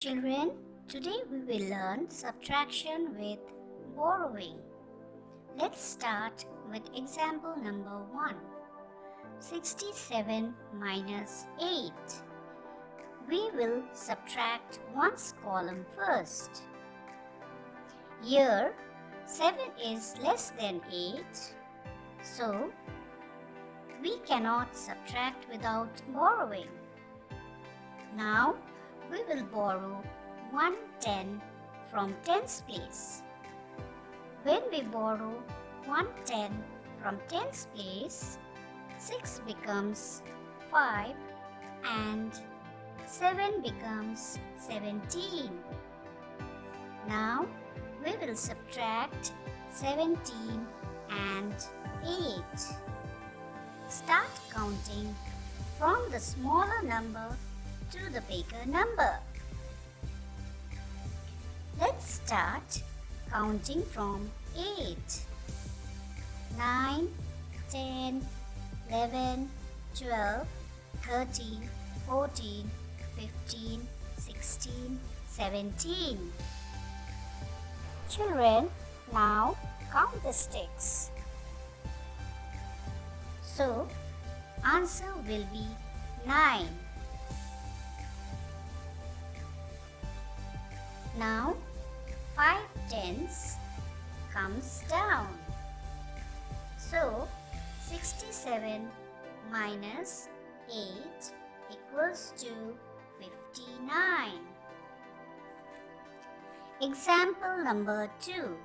Children, today we will learn subtraction with borrowing. Let's start with example number 1. 67 minus 8. We will subtract one's column first. Here, 7 is less than 8, so we cannot subtract without borrowing. Now, we will borrow 110 from tens place. When we borrow 110 from tens place, 6 becomes 5 and 7 becomes 17. Now we will subtract 17 and 8. Start counting from the smaller number to the bigger number. Let's start counting from 8. 9, 10, 11, 12, 13, 14, 15, 16, 17. Children, now count the sticks. So, answer will be 9. Now, 5 tenths comes down. So, 67 minus 8 equals to 59. Example number 2.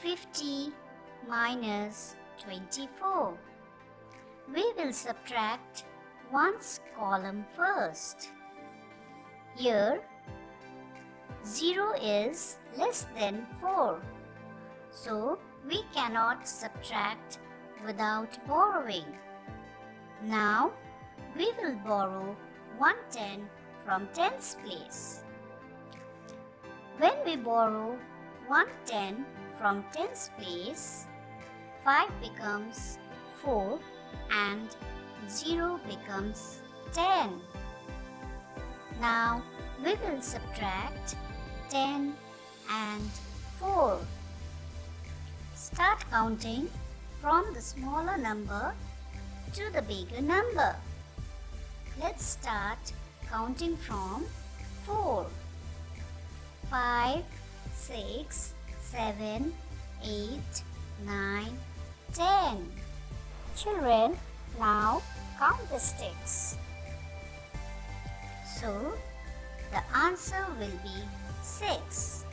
50 minus 24. We will subtract one's column first. Here, 0 is less than 4, so we cannot subtract without borrowing. Now, we will borrow 110 from tens place. When we borrow 110 from tens place, 5 becomes 4 and 0 becomes 10. Now, we will subtract 10 and 4. Start counting from the smaller number to the bigger number. Let's start counting from 4. 5, 6, 7, 8, 9, 10. Children, now count the sticks. So, the answer will be 6.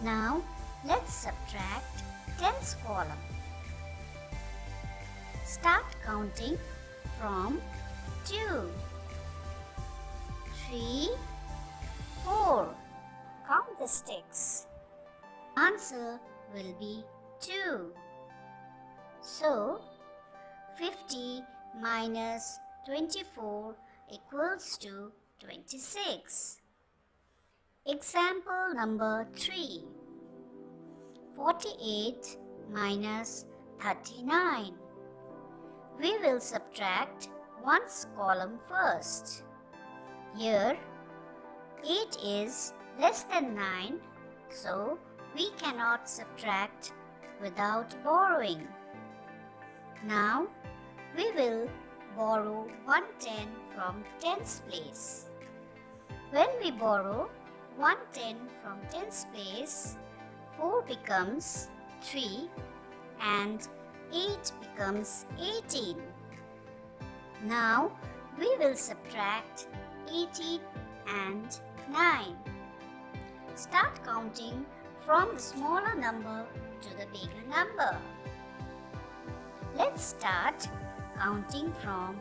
Now, let's subtract tens column. Start counting from 2, 3, 4. Count the sticks. Answer will be 2. So, 50 minus 24 equals to 26. Example number 3. 48 minus 39. We will subtract one's column first. Here, 8 is less than 9, so we cannot subtract without borrowing. Now, we will borrow 110 from tens place. When we borrow 110 from tens place, 4 becomes 3 and 8 becomes 18. Now, we will subtract 18 and 9. Start counting from the smaller number to the bigger number. Let's start counting from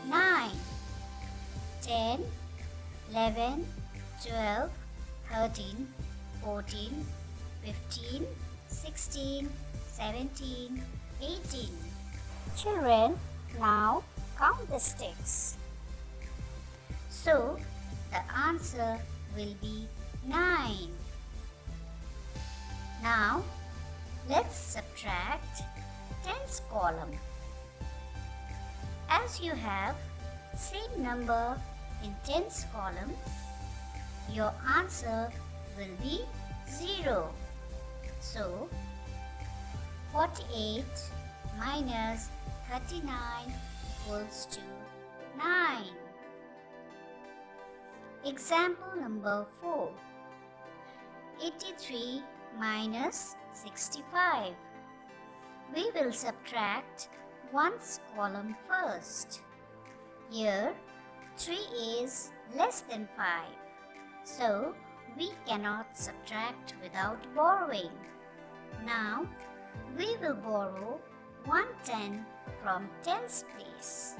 9, 10, 11, 12, 13, 14, 15, 16, 17, 18. Children, now count the sticks. So, the answer will be 9. Now, let's subtract tens column. As you have same number in tens column, your answer will be 0. So, 48 minus 39 equals to 9. Example number 4. 83 minus 65. We will subtract one's column first. Here, 3 is less than 5. So, we cannot subtract without borrowing. Now, we will borrow 110 from tens place.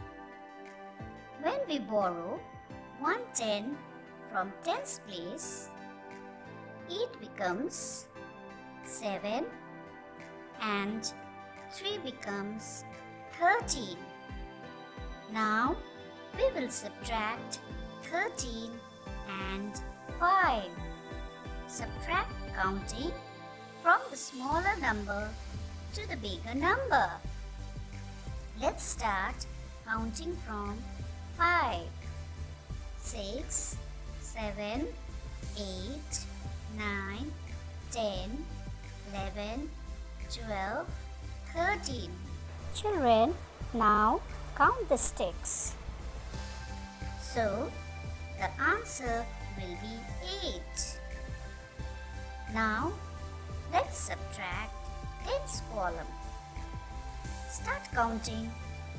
When we borrow 110 from tens place, it becomes 7 and 3 becomes 13. Now, we will subtract 13 and 5. Subtract counting from the smaller number to the bigger number. Let's start counting from 5. 6, 7, 8, 9, 10, 11, 12, 13. Children, now count the sticks. So, the answer will be 8. Now, let's subtract tens column. Start counting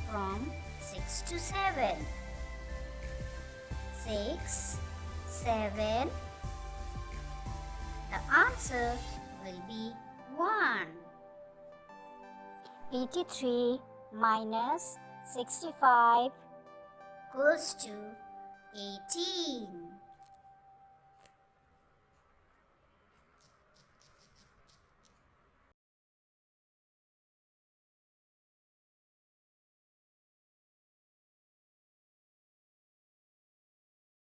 from 6 to 7. 6, 7. The answer will be 1. 83 minus 65 equals to 18.